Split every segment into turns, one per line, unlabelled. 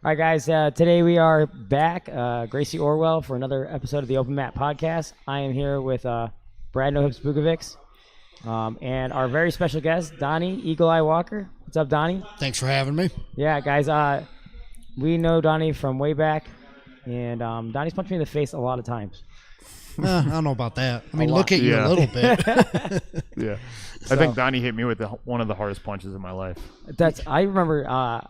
All right, guys. Today we are back, Gracie Orwell, for another episode of the Open Mat Podcast. I am here with Brad No Hips Bukovics, and our very special guest, Donny Eagle Eye Walker. What's up, Donny?
Thanks for having me.
Yeah, guys. We know Donny from way back, and Donny's punched me in the face a lot of times.
I don't know about that. I mean, look at you a little bit.
Yeah. I think Donny hit me with one of the hardest punches in my life.
I remember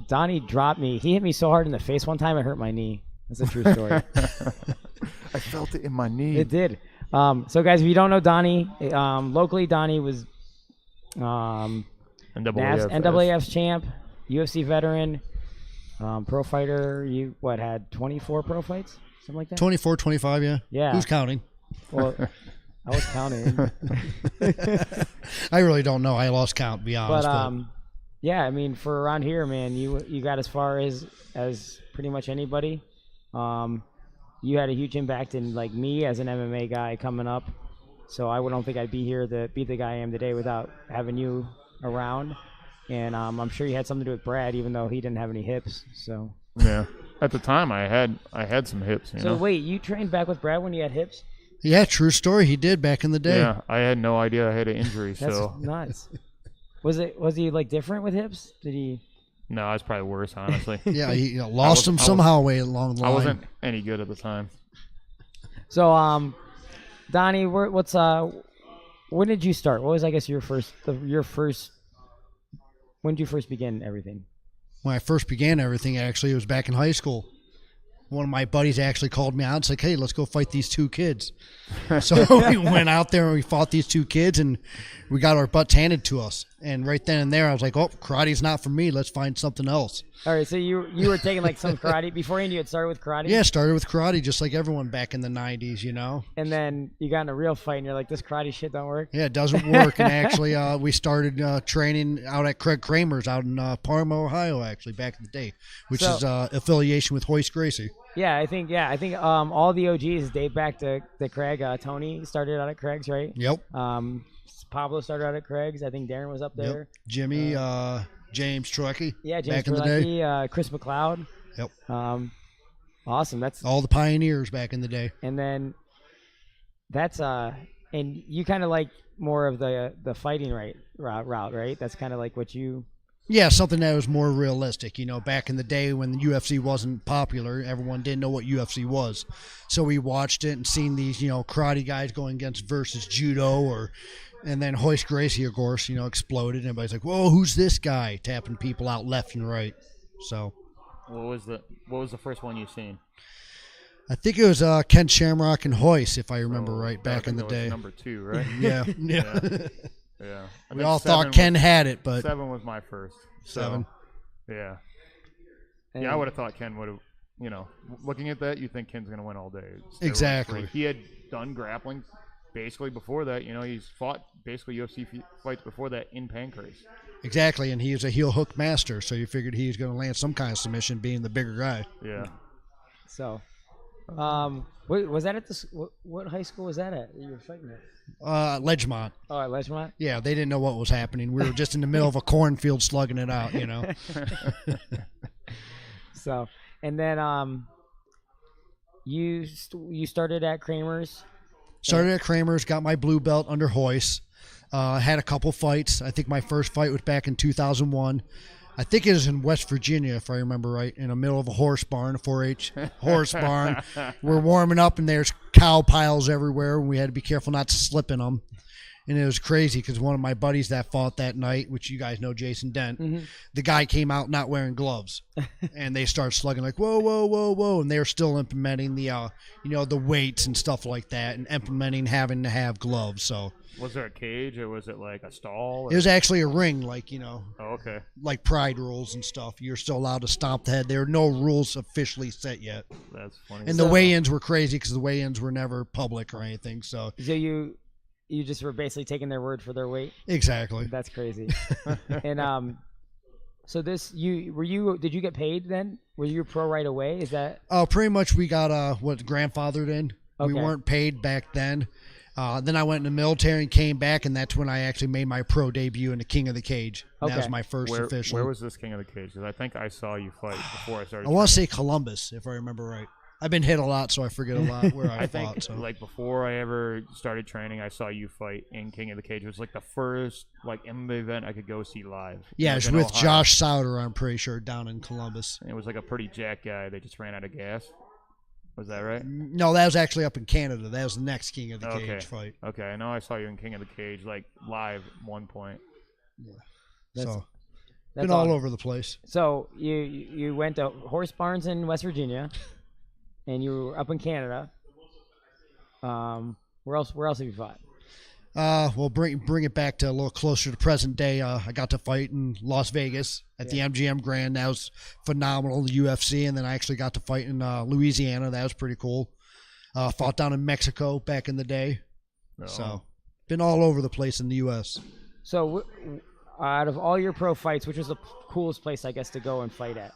Donny dropped me. He hit me so hard in the face one time, it hurt my knee. That's a true story.
I felt it in my knee.
It did. So, guys, if you don't know Donny, locally, Donny was NAAF's champ, UFC veteran, pro fighter. You, had 24 pro fights? Something like that?
24, 25, yeah.
Yeah.
Who's counting?
Well, I was counting.
I really don't know. I lost count, to be honest.
But yeah, I mean, for around here, man, you got as far as pretty much anybody. You had a huge impact in, like, me as an MMA guy coming up. So I don't think I'd be here to be the guy I am today without having you around. And I'm sure you had something to do with Brad, even though he didn't have any hips. So
yeah, at the time I had some hips. You know?
Wait, you trained back with Brad when he had hips?
Yeah, true story. He did back in the day.
Yeah, I had no idea I had an injury.
That's nuts. Was he like different with hips? Did he?
No, I was probably worse, honestly.
Yeah, he lost him somehow way along the line.
I wasn't any good at the time.
So, Donny, when did you start? What was, I guess, your first? When did you first begin everything?
When I first began everything, actually, it was back in high school. One of my buddies actually called me out and said, "Hey, let's go fight these two kids." So we went out there and we fought these two kids, and we got our butts handed to us. And right then and there, I was like, "Oh, karate's not for me. Let's find something else."
All right, so you were taking like some karate beforehand. You had started with karate.
Yeah, started with karate, just like everyone back in the '90s, you know.
And then you got in a real fight, and you're like, "This karate shit don't work."
Yeah, it doesn't work. And actually, we started training out at Craig Kramer's out in Parma, Ohio, actually back in the day, which is affiliation with Hoist Gracie.
Yeah, I think all the OGs date back to Craig. Tony started out at Craig's, right?
Yep.
Pablo started out at Craig's. I think Darren was up there.
Yep. Jimmy, James Truckee.
Yeah, James
back in the day.
Chris McLeod.
Yep.
Awesome. That's
all the pioneers back in the day.
And then that's and you kind of like more of the fighting route, right? That's kind of like what you.
Yeah, something that was more realistic. You know, back in the day when the UFC wasn't popular, everyone didn't know what UFC was. So we watched it and seen these, karate guys going against versus judo and then Hoist Gracie, of course, exploded. Everybody's like, "Whoa, who's this guy?" Tapping people out left and right. So
What was the first one you seen?
I think it was Ken Shamrock and Hoist, if I remember right, back in the day.
Number 2, right?
Yeah.
Yeah.
We all thought Ken had it, but
7 was my first. So,
7.
Yeah. I would have thought Ken would have. Looking at that, you think Ken's going to win all day.
Exactly.
He had done grappling basically before that. He's fought basically UFC fights before that in Pancrase.
Exactly, and he was a heel hook master, so you figured he was going to land some kind of submission, being the bigger guy.
Yeah.
So, was that at what high school was that at? You were fighting at?
Ledgemont.
Oh, at Ledgemont?
Yeah, they didn't know what was happening. We were just in the middle of a cornfield slugging it out,
So, and then you started at Kramer's?
Started at Kramer's, got my blue belt under Hoist. Had a couple fights. I think my first fight was back in 2001. I think it was in West Virginia, if I remember right, in the middle of a horse barn, a 4-H horse barn. We're warming up, and there's cow piles everywhere, and we had to be careful not to slip in them. And it was crazy because one of my buddies that fought that night, which you guys know, Jason Dent, the guy came out not wearing gloves, and they started slugging like, whoa, whoa, whoa, whoa, and they were still implementing the, the weights and stuff like that, and implementing having to have gloves. So.
Was there a cage, or was it like a stall?
It was actually a ring, like,
Oh, okay.
like pride rules and stuff. You're still allowed to stomp the head. There are no rules officially set yet.
That's funny.
And the weigh-ins were crazy because the weigh-ins were never public or anything. So
you just were basically taking their word for their weight?
Exactly.
That's crazy. And so did you get paid then? Were you pro right away? Is that?
Pretty much we got grandfathered in.
Okay.
We weren't paid back then. Then I went in the military and came back, and that's when I actually made my pro debut in the King of the Cage. And That was
Okay.
my first official.
Where was this King of the Cage? 'Cause I think I saw you fight before I started.
I want to
training.
say Columbus, if I remember right. I've been hit a lot, so I forget a lot where I
I think
fought. So.
like before I ever started training, I saw you fight in King of the Cage. It was like the first like MMA event I could go see live.
Yeah,
It
it's
was in
with
Ohio.
Josh Sauter, I'm pretty sure, down in Columbus.
It was like a pretty jacked guy that just ran out of gas. Was that right?
No, that was actually up in Canada. That was the next King of the
Okay.
Cage fight.
Okay, I know I saw you in King of the Cage like live at one point.
That's-
So,
That's
been all over the place.
So you went to horse barns in West Virginia, and you were up in Canada. Where else have you fought?
Well, bring it back to a little closer to present day. I got to fight in Las Vegas at the MGM Grand. That was phenomenal, the UFC. And then I actually got to fight in Louisiana. That was pretty cool. Fought down in Mexico back in the day.
No.
So, been all over the place in the U.S.
So out of all your pro fights, which was the coolest place, I guess, to go and fight at?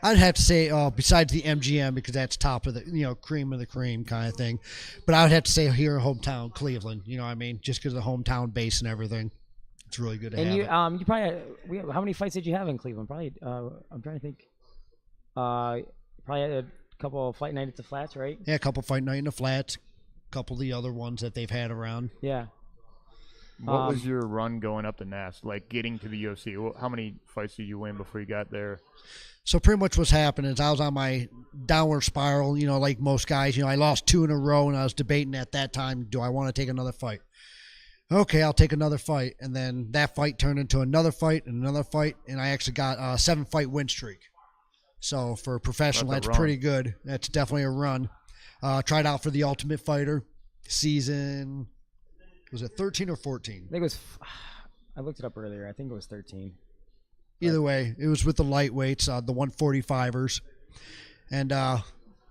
I'd have to say, besides the MGM, because that's top of the, cream of the cream kind of thing. But I would have to say here in hometown, Cleveland. You know what I mean? Just because of the hometown base and everything. It's really good to
And
have
you,
it.
you probably how many fights did you have in Cleveland? Probably, I'm trying to think. Probably had a couple of fight nights at the Flats, right?
Yeah, a couple fight night in the flats. A couple of the other ones that they've had around.
Yeah.
What was your run going up to NAS? Like getting to the UFC? How many fights did you win before you got there?
So pretty much what's happened is I was on my downward spiral, like most guys. I lost 2 in a row, and I was debating at that time, do I want to take another fight? Okay, I'll take another fight. And then that fight turned into another fight, and I actually got a 7-fight win streak. So for a professional,
That's a
that's
run.
pretty good. That's definitely a run. Tried out for the Ultimate Fighter season, was it 13 or 14?
I think it was. I looked it up earlier. I think it was 13.
Either way, it was with the lightweights, the 145ers. And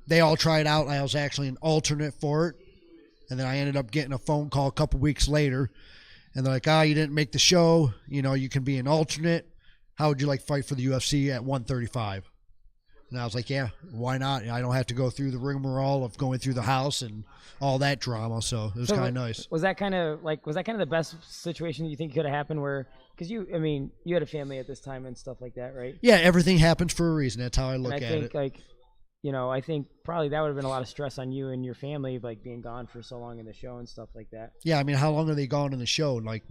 they all tried out. I was actually an alternate for it. And then I ended up getting a phone call a couple weeks later. And they're like, you didn't make the show. You can be an alternate. How would you like to fight for the UFC at 135? And I was like, yeah, why not? I don't have to go through the rigmarole of going through the house and all that drama. So it was kind of nice.
Was that kind of the best situation you think could have happened? Where, because you had a family at this time and stuff like that, right?
Yeah, everything happens for a reason. That's how I look
And I
at
think
it.
I think probably that would have been a lot of stress on you and your family, like being gone for so long in the show and stuff like that.
Yeah, I mean, how long are they gone in the show? Like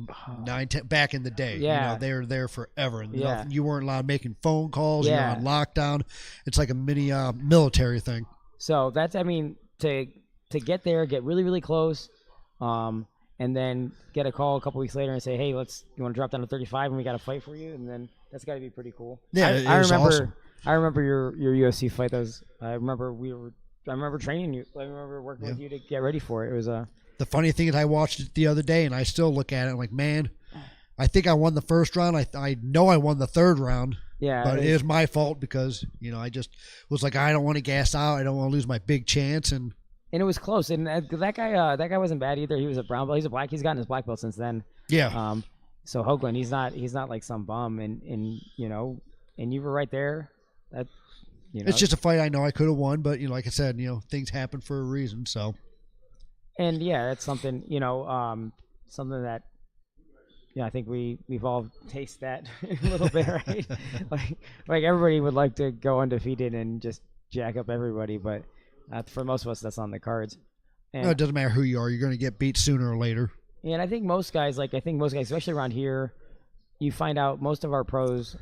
9, 10, back in the day.
Yeah.
They were there forever. And
Yeah.
you weren't allowed making phone calls.
Yeah.
You were on lockdown. It's like a mini military thing.
So that's, to get there, get really, really close, and then get a call a couple weeks later and say, hey, you want to drop down to 35 and we got a fight for you? And then that's got to be pretty cool.
Yeah,
I
it was
remember.
awesome.
I remember your UFC fight. I remember training you. I remember working with you to get ready for it. It was
The funny thing is I watched it the other day, and I still look at it and like, man, I think I won the first round. I know I won the third round.
yeah.
But it was my fault because, I just was like, I don't want to gas out. I don't want to lose my big chance. And
it was close. And that guy wasn't bad either. He was a brown belt. He's gotten his black belt since then.
yeah,
So Hoagland, he's not like some bum, and you were right there. That
it's just a fight I know I could have won. But, like I said, things happen for a reason. So.
And yeah, that's something something that I think we've all tasted that a little bit, right? like everybody would like to go undefeated and just jack up everybody, but for most of us, that's on the cards. And,
No, it doesn't matter who you are. You're going to get beat sooner or later.
and I think most guys, especially around here, you find out most of our pros,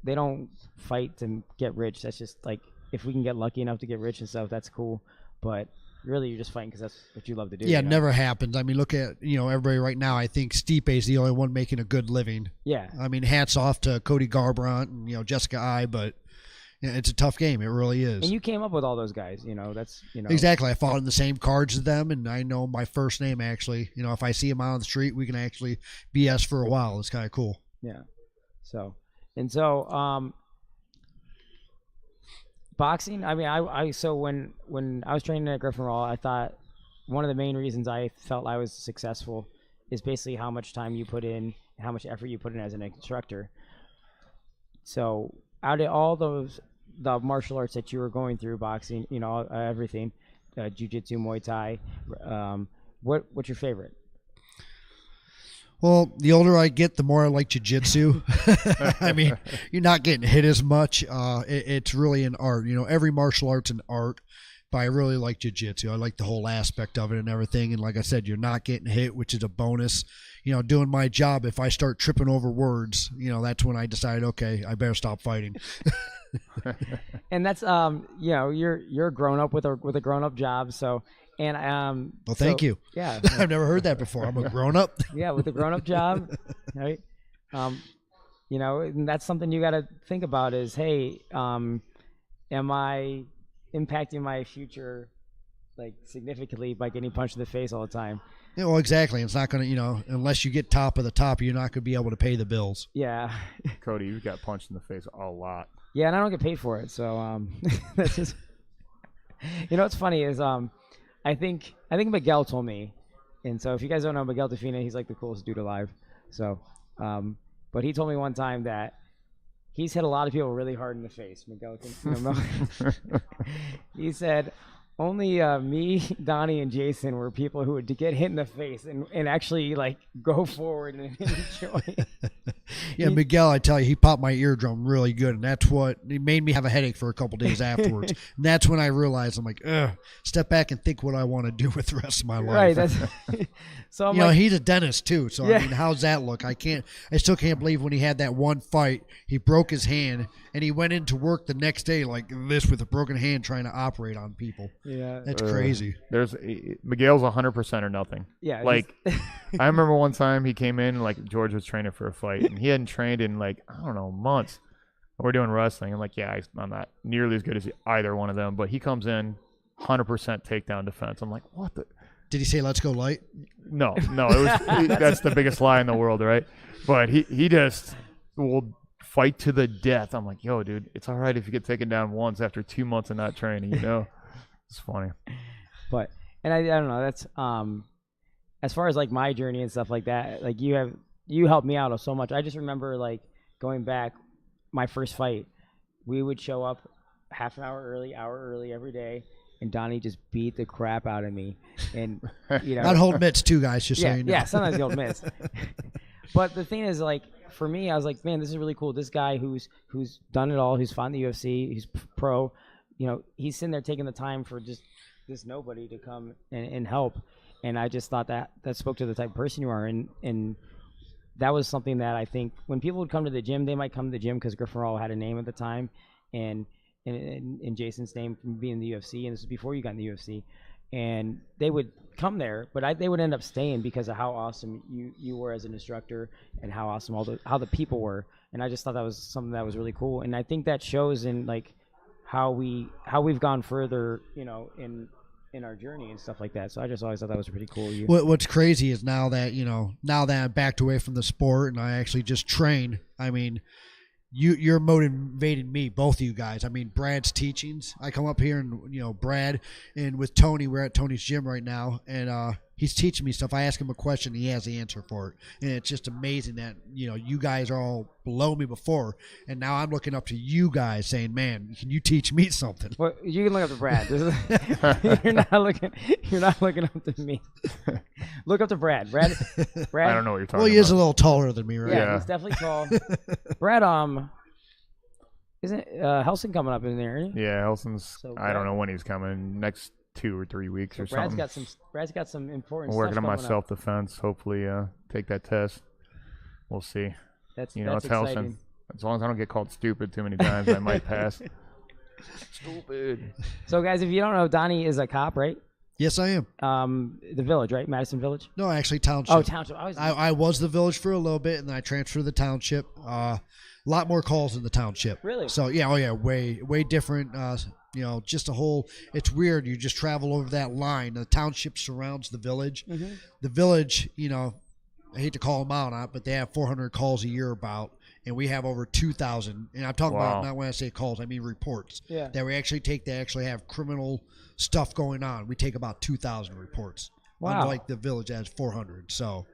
they don't fight to get rich. That's just like, if we can get lucky enough to get rich and stuff, that's cool. But really, you're just fighting because that's what you love to do.
Yeah, it never happens. I mean, look at, everybody right now. I think Stipe is the only one making a good living.
Yeah.
I mean, hats off to Cody Garbrandt and, Jessica Ai, but it's a tough game. It really is.
And you came up with all those guys, that's,
Exactly. I fought in the same cards as them, and I know my first name, actually. If I see him out on the street, we can actually BS for a while. It's kind of cool.
Yeah. So boxing, I mean, so when I was training at Griffin Raw, I thought one of the main reasons I felt I was successful is basically how much time you put in, how much effort you put in as an instructor. So out of all the martial arts that you were going through, boxing, everything, jiu-jitsu, Muay Thai, what's your favorite?
Well, the older I get, the more I like jiu-jitsu. I mean, you're not getting hit as much. It's really an art. Every martial art's an art, but I really like jiu-jitsu. I like the whole aspect of it and everything. And like I said, you're not getting hit, which is a bonus. Doing my job, if I start tripping over words, that's when I decide, okay, I better stop fighting.
And that's you're grown up with a grown up job, so. And
well, thank you.
Yeah,
I've never heard that before. I'm a grown up.
Yeah, with a grown up job, right? And that's something you got to think about is, hey, am I impacting my future like significantly by getting punched in the face all the time?
Yeah, well, exactly. It's not going to, unless you get top of the top, you're not going to be able to pay the bills.
Yeah.
Cody, you got punched in the face a lot.
Yeah, and I don't get paid for it, so that's just. What's funny is I think Miguel told me, and so if you guys don't know Miguel Defina, he's like the coolest dude alive. So, but he told me one time that he's hit a lot of people really hard in the face. Miguel, he said only me, Donnie, and Jason were people who would get hit in the face and actually like go forward and enjoy it.
Yeah, Miguel, I tell you, he popped my eardrum really good, and that's what it made me have a headache for a couple days afterwards. And that's when I realized, I'm like, step back and think what I want to do with the rest of my life.
Right. That's so.
He's a dentist too, so yeah. I mean, how's that look? I still can't believe when he had that one fight, he broke his hand, and he went into work the next day like this with a broken hand, trying to operate on people.
Yeah,
that's crazy.
Miguel's 100% or nothing.
Yeah,
like I remember one time he came in, like George was training for a fight, and he hadn't trained in like I don't know months. We're doing wrestling. I'm like, yeah, I'm not nearly as good as either one of them, but he comes in 100% takedown defense. I'm like, what the?
Did he say let's go light?
No, it was that's the biggest lie in the world, right? But he just will fight to the death. I'm like, yo, dude, it's all right if you get taken down once after 2 months of not training, It's funny.
But and I don't know, that's as far as like my journey and stuff like that, like you helped me out so much. I just remember like going back my first fight, we would show up half an hour early every day, and Donnie just beat the crap out of me. And
I'd hold mitts too, guys, just so you know.
Yeah, sometimes you hold mitts. But the thing is, like, for me, I was like, man, this is really cool. This guy who's done it all, who's fought in the UFC, he's pro, he's sitting there taking the time for just this nobody to come and help. And I just thought that spoke to the type of person you are. And that was something that I think when people would come to the gym, they might come to the gym because Griffin Raw had a name at the time. And Jason's name from being in the UFC, and this is before you got in the UFC. And they would come there, but they would end up staying because of how awesome you were as an instructor and how awesome how the people were. And I just thought that was something that was really cool. And I think that shows in like how we've gone further, in our journey and stuff like that. So I just always thought that was pretty cool.
What's crazy is now that I'm backed away from the sport and I actually just train. I mean, you're motivating me, both of you guys. I mean, Brad's teachings. I come up here and Brad, and with Tony, we're at Tony's gym right now, and he's teaching me stuff. I ask him a question, he has the answer for it, and it's just amazing that you guys are all below me before, and now I'm looking up to you guys, saying, "Man, can you teach me something?"
Well, you can look up to Brad. You're not looking up to me. Look up to Brad. Brad.
I don't know what you're talking about.
Well, he is a little taller than me, right?
Yeah, he's definitely tall. Brad, isn't Helsing coming up in there?
Yeah, Helsing's.
So
I don't know when he's coming. Next 2 or 3 weeks or something.
Brad's got some important.
I'm working
stuff
on my
coming up.
self-defense. Hopefully, take that test. We'll see.
That's
it's
exciting.
Helsing. As long as I don't get called stupid too many times, I might pass. Stupid.
So, guys, if you don't know, Donnie is a cop, right?
Yes, I am.
The Village, right? Madison Village?
No, actually, Township.
Oh, Township.
I was the Village for a little bit, and then I transferred to the Township. A lot more calls in the Township.
Really?
So, yeah, way different. Just a whole, it's weird. You just travel over that line. The Township surrounds the Village.
Mm-hmm.
The Village, I hate to call them out on it, but they have 400 calls a year about, and we have over 2,000. And I'm talking about, not when I say calls, I mean reports.
Yeah.
That we actually take, they actually have criminal stuff going on. We take about 2,000 reports.
Wow.
Unlike the Village has 400. So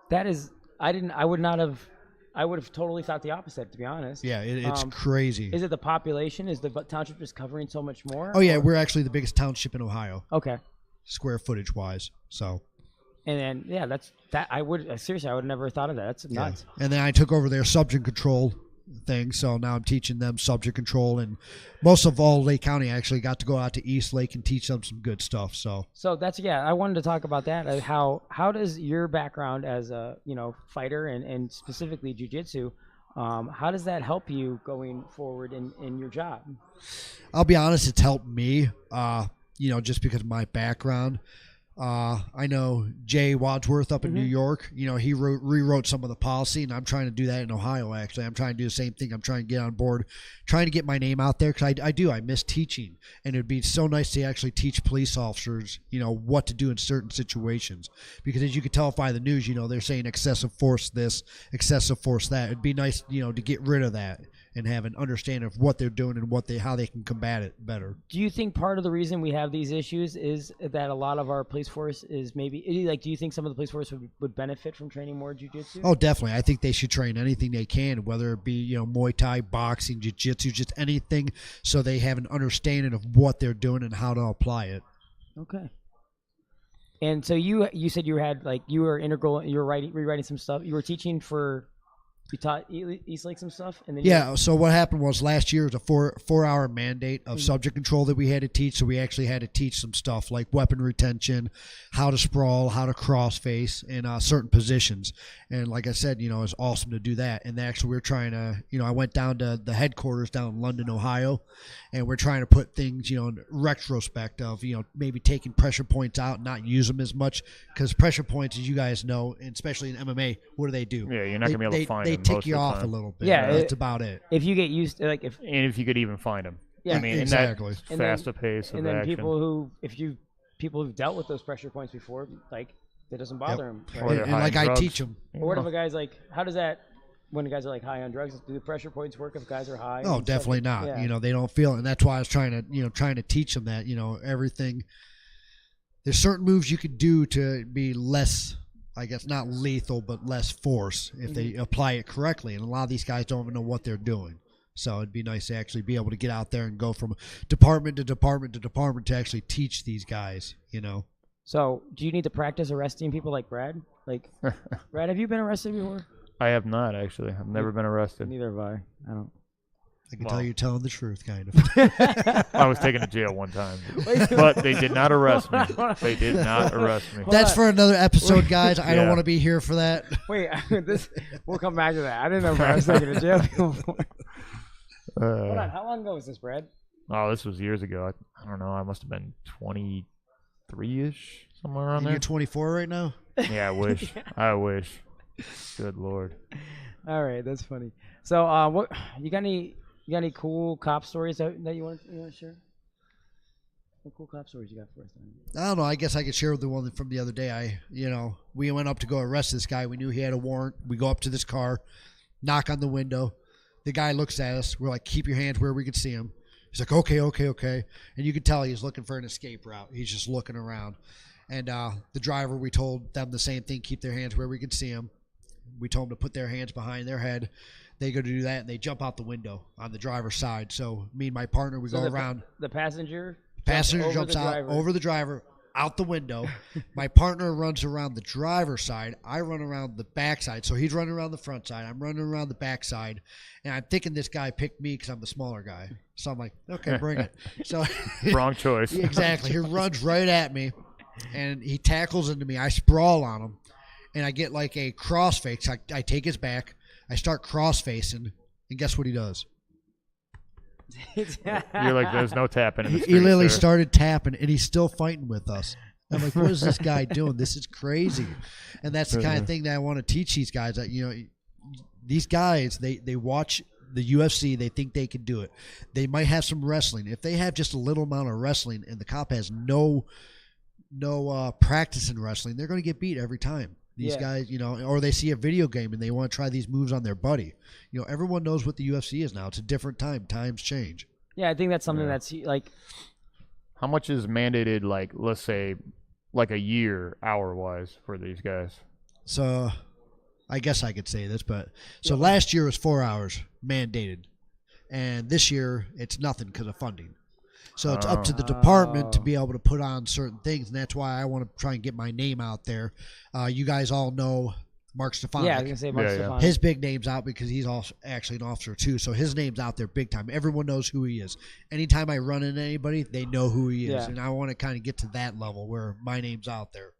that is, I would have totally thought the opposite, to be honest.
Yeah, it's crazy.
Is it the population? Is the township just covering so much more?
Oh, yeah, we're actually the biggest township in Ohio.
Okay.
Square footage wise. So
And then I would seriously, I would have never thought of that. That's nuts.
And then I took over their subject control thing, so now I'm teaching them subject control, and most of all Lake County, I actually got to go out to East Lake and teach them some good stuff. So
that's I wanted to talk about that. How does your background as a fighter and specifically jiu-jitsu, how does that help you going forward in your job?
I'll be honest, it's helped me, just because of my background. I know Jay Wadsworth up in New York, he rewrote some of the policy, and I'm trying to do that in Ohio, actually. I'm trying to do the same thing. I'm trying to get on board, trying to get my name out there, because I miss teaching, and it'd be so nice to actually teach police officers, what to do in certain situations, because as you can tell by the news, they're saying excessive force this, excessive force that. It'd be nice, to get rid of that and have an understanding of what they're doing and how they can combat it better.
Do you think part of the reason we have these issues is that a lot of our police force is maybe do you think some of the police force would benefit from training more jiu-jitsu?
Oh, definitely. I think they should train anything they can, whether it be, Muay Thai, boxing, jiu-jitsu, just anything, so they have an understanding of what they're doing and how to apply it.
Okay. And so you said you were integral, you were rewriting some stuff. You were teaching for You taught East Lake some stuff, and then
So what happened was last year was a 4-hour mandate of subject control that we had to teach. So we actually had to teach some stuff like weapon retention, how to sprawl, how to cross face, and certain positions. And like I said, it's awesome to do that. And actually, we're trying to, I went down to the headquarters down in London, Ohio, and we're trying to put things, in retrospect of, maybe taking pressure points out, not use them as much, because pressure points, as you guys know, and especially in MMA, what do?
Yeah, you're not gonna be able to find them.
They tick you off a little bit.
Yeah,
that's about it.
If you get used to
if you could even find them.
Yeah,
I mean,
exactly.
In that fast a pace of
and then
action.
people who've dealt with those pressure points before, it doesn't bother them. Right?
Or they're
And
high
like
on
I
drugs.
teach them.
Or what if a guy's how does that, when the guys are high on drugs, do the pressure points work if guys are high?
Oh, definitely not.
Yeah.
They don't feel it, and that's why I was trying to teach them that everything. There's certain moves you could do to be less, I guess, not lethal, but less force if they apply it correctly. And a lot of these guys don't even know what they're doing. So it'd be nice to actually be able to get out there and go from department to department to department to actually teach these guys.
So do you need to practice arresting people like Brad? Brad, have you been arrested before?
I have not, actually. I've never been arrested.
Neither have I. I don't.
I can tell you're telling the truth, kind of.
I was taken to jail one time, but they did not arrest me. They did not arrest me.
That's for another episode, guys. I don't want to be here for that.
Wait, we'll come back to that. I didn't know Brad was taken to jail before. Hold on, how long ago was this, Brad?
Oh, this was years ago. I don't know. I must have been 23-ish, somewhere around there.
You're 24 right now?
Yeah, I wish. I wish. Good Lord.
All right, that's funny. So, what you got any cool cop stories that you want to share? What cool cop stories you got for us?
I don't know. I guess I could share the one from the other day. We went up to go arrest this guy. We knew he had a warrant. We go up to this car, knock on the window. The guy looks at us. We're like, keep your hands where we can see him. He's like, okay. And you could tell he's looking for an escape route. He's just looking around. And the driver, we told them the same thing, keep their hands where we can see them. We told them to put their hands behind their head. They go to do that, and they jump out the window on the driver's side. So me and my partner, we go around.
The passenger
jumps out over the driver, out the window. My partner runs around the driver's side. I run around the back side. So he's running around the front side. I'm running around the back side. And I'm thinking this guy picked me because I'm the smaller guy. So I'm like, okay, bring it. So
Wrong choice.
Exactly. He runs right at me, and he tackles into me. I sprawl on him, and I get like a crossface. I take his back. I start cross-facing, and guess what he does?
You're like, there's no tapping in the street,
He literally
sir.
started tapping, and he's still fighting with us. I'm like, what is this guy doing? This is crazy. And that's the kind of thing that I want to teach these guys. That these guys, they watch the UFC, they think they can do it. They might have some wrestling. If they have just a little amount of wrestling, and the cop has no practice in wrestling, they're going to get beat every time. These guys, or they see a video game and they want to try these moves on their buddy. Everyone knows what the UFC is now. It's a different time. Times change.
Yeah, I think that's something that's like.
How much is mandated, let's say, a year, hour-wise, for these guys?
So, I guess I could say this, but last year was 4 hours mandated, and this year it's nothing because of funding. So it's up to the
Oh.
department to be able to put on certain things, and that's why I want to try and get my name out there. You guys all know Mark Stefanik.
Yeah, I was gonna say Mark
Yeah, yeah.
Stefanik.
His big name's out because he's also actually an officer too. So his name's out there big time. Everyone knows who he is. Anytime I run into anybody, they know who he is.
Yeah.
And I want to kind of get to that level where my name's out there,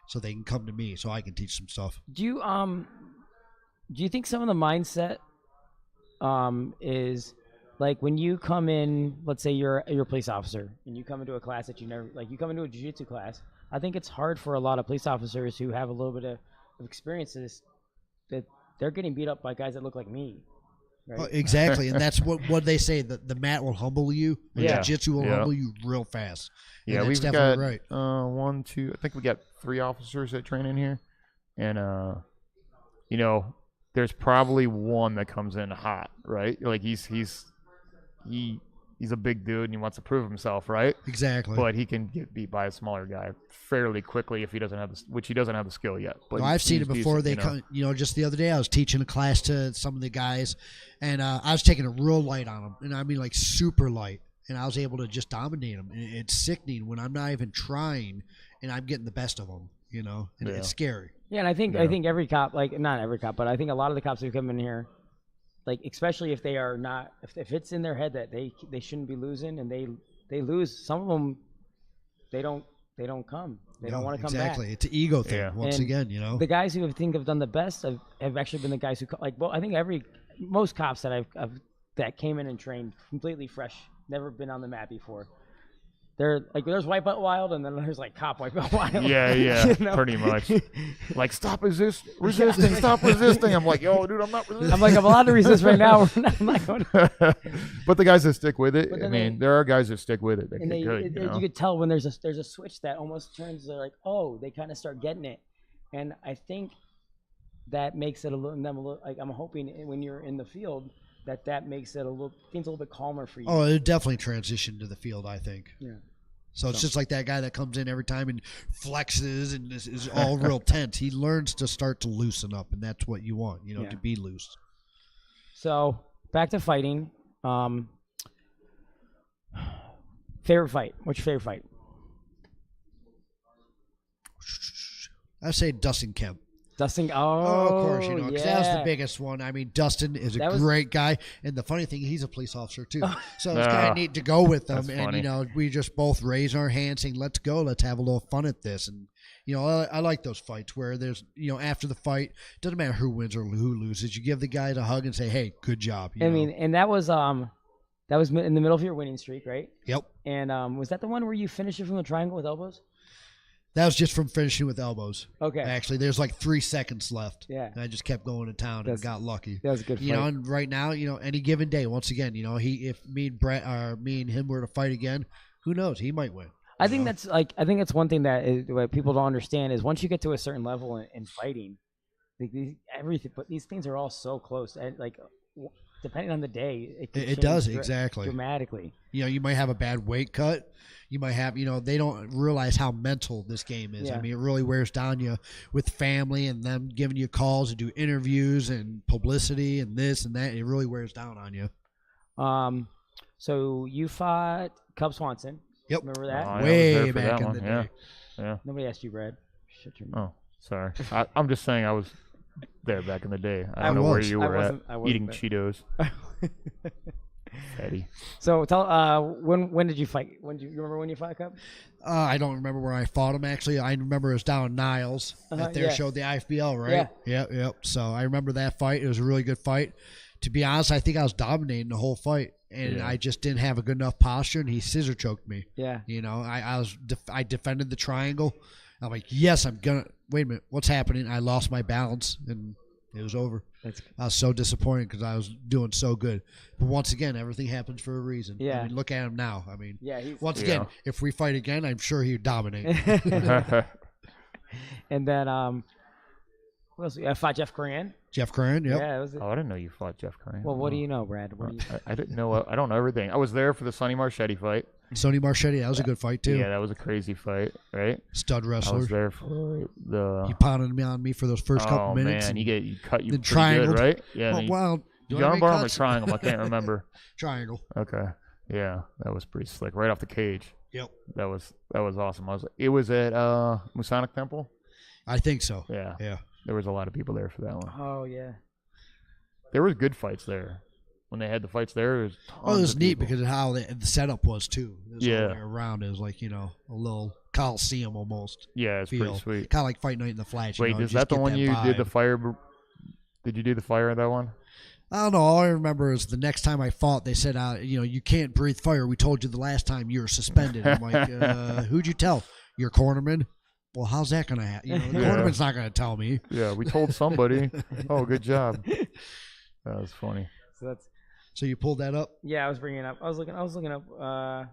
so they can come to me so I can teach some stuff.
Do you think some of the mindset is like when you come in, let's say you're a police officer and you come into a class that you never like, you come into a jiu-jitsu class. I think it's hard for a lot of police officers who have a little bit of experiences that they're getting beat up by guys that look like me. Right?
Oh, exactly, and that's what they say. The mat will humble you. And
Yeah.
jiu-jitsu will
Yeah.
humble you real fast. And
Yeah,
that's
we've
definitely
got
right.
1, 2. I think we got 3 officers that train in here, and you know, there's probably one that comes in hot, right? Like he's a big dude and he wants to prove himself, right?
Exactly.
But he can get beat by a smaller guy fairly quickly if he doesn't have which he doesn't have the skill yet. But
No, I've seen
he's
it before.
decent,
They come, just the other day I was teaching a class to some of the guys, and I was taking it real light on them, and I mean like super light, and I was able to just dominate them. And it's sickening when I'm not even trying, and I'm getting the best of them. And
Yeah.
it's scary.
Yeah, and I think every cop, like not every cop, but I think a lot of the cops who come in here, like especially if they are not, if it's in their head that they shouldn't be losing and they lose, some of them they don't come, they don't want to come
exactly.
back.
It's an ego thing.
Yeah.
Once
And
again,
The guys who have done the best have actually been the guys who well, I think most cops that that came in and trained completely fresh, never been on the mat before. They're like, there's White Belt Wild, and then there's like Cop White Belt Wild.
Yeah,
You know?
pretty much. Like, stop resisting, stop resisting. I'm like, yo, dude, I'm not resisting.
I'm like, I'm allowed to resist right now. I'm not going to.
But the guys that stick with it,
But
I
then
mean, there are guys that stick with it. That
And
get good, you know?
you could tell when there's a switch that almost turns. They're like, oh, they kind of start getting it, and I think that makes it a little. Like I'm hoping when you're in the field that makes it things a little bit calmer for you.
Oh, it definitely transitioned to the field, I think.
Yeah.
So it's just like that guy that comes in every time and flexes and is all real tense. He learns to start to loosen up, and that's what you want,
Yeah.
to be loose.
So back to fighting. Favorite fight? What's your favorite fight?
I say Dustin Kemp.
Dustin.
Oh, of course, because that was the
yeah.
biggest one. I mean, Dustin is a
That was-
great guy, and the funny thing, he's a police officer too. So it's
Ah,
kind of neat to go with them,
that's
and
funny.
we just both raise our hands, saying, "Let's go, let's have a little fun at this." And I like those fights where there's, after the fight, doesn't matter who wins or who loses, you give the guy a hug and say, "Hey, good job."
I mean, and that was in the middle of your winning streak, right?
Yep.
And was that the one where you finished it from the triangle with elbows?
That was just from finishing with elbows.
Okay.
Actually, there's like 3 seconds left.
Yeah.
And I just kept going to town and
That's-
got lucky.
That was a good fight.
And right now, any given day, once again, if me and him were to fight again, who knows? He might win.
I think that's one thing what people don't understand is once you get to a certain level in fighting, but these things are all so close. And depending on the day, it can
It
change
does, exactly.
dramatically.
You might have a bad weight cut. You might have, they don't realize how mental this game is.
Yeah.
I mean, it really wears down you with family and them giving you calls to do interviews and publicity and this and that. It really wears down on you.
So you fought Cub Swanson.
Yep.
Remember that?
Oh, I was
Way
there for
back
that
in
one,
the
yeah.
day.
Yeah.
Nobody asked you, Brad. Shut your mouth.
Oh, sorry. I'm just saying I was there back in the day. I
I
don't know where
was.
you
I
were
wasn't
eating
there.
Cheetos. Fatty.
So tell when did you fight? You remember when you fought Cub?
I don't remember where I fought him, actually. I remember it was down in Niles that there
yeah.
showed the IFBL, right?
Yeah.
Yep. So I remember that fight. It was a really good fight. To be honest, I think I was dominating the whole fight, and
Yeah.
I just didn't have a good enough posture, and he scissor choked me.
Yeah.
I defended the triangle. I'm like, yes, I'm gonna. Wait a minute, what's happening? I lost my balance, and it was over. I was so disappointed because I was doing so good. But once again, everything happens for a reason.
Yeah.
I mean, look at him now. I mean,
Yeah.
once
Yeah.
again, if we fight again, I'm sure he'd dominate.
And then what else? I fought Jeff Coran.
Jeff Curran, yep.
Yeah. It was,
Oh, I didn't know you fought Jeff Curran.
well, what do you know, Brad? What do you?
I didn't know. I don't know everything. I was there for the Sonny Marchetti fight.
Sonny Marchetti, that was a good fight too.
Yeah, that was a crazy fight, right?
Stud
I
wrestler.
was there for the.
He pounded me on me for those first couple
Oh
minutes.
man,
and
he cut you
the
pretty
triangle.
good, right? Yeah.
Oh,
and he-
wow.
you
Do I
arm
make
bar him or
cuts?
triangle? I can't remember.
Triangle.
Okay. Yeah, that was pretty slick. Right off the cage.
Yep.
That was awesome. It was at Masonic Temple.
I think so.
Yeah.
Yeah.
There was a lot of people there for that one.
Oh yeah.
There was good fights there. When they had the fights there, it
Well, it was
of
neat
people.
because of how the setup was too. It was all
Yeah.
the way around. It was like a little coliseum almost.
Yeah, it's
Feel
pretty sweet.
kind of like Fight Night in the Flash.
Wait,
you
is
just
that the
get
one you did the
vibe.
fire? Did you do the fire in that one?
I don't know. All I remember is the next time I fought, they said, you can't breathe fire. We told you the last time you were suspended. I'm like, who'd you tell? Your cornerman? Well, how's that going to happen? The
Yeah.
cornerman's not going to tell me.
Yeah, we told somebody. Oh, good job. That was funny.
So that's
So you pulled that up?
yeah. I was bringing it up. I was looking up.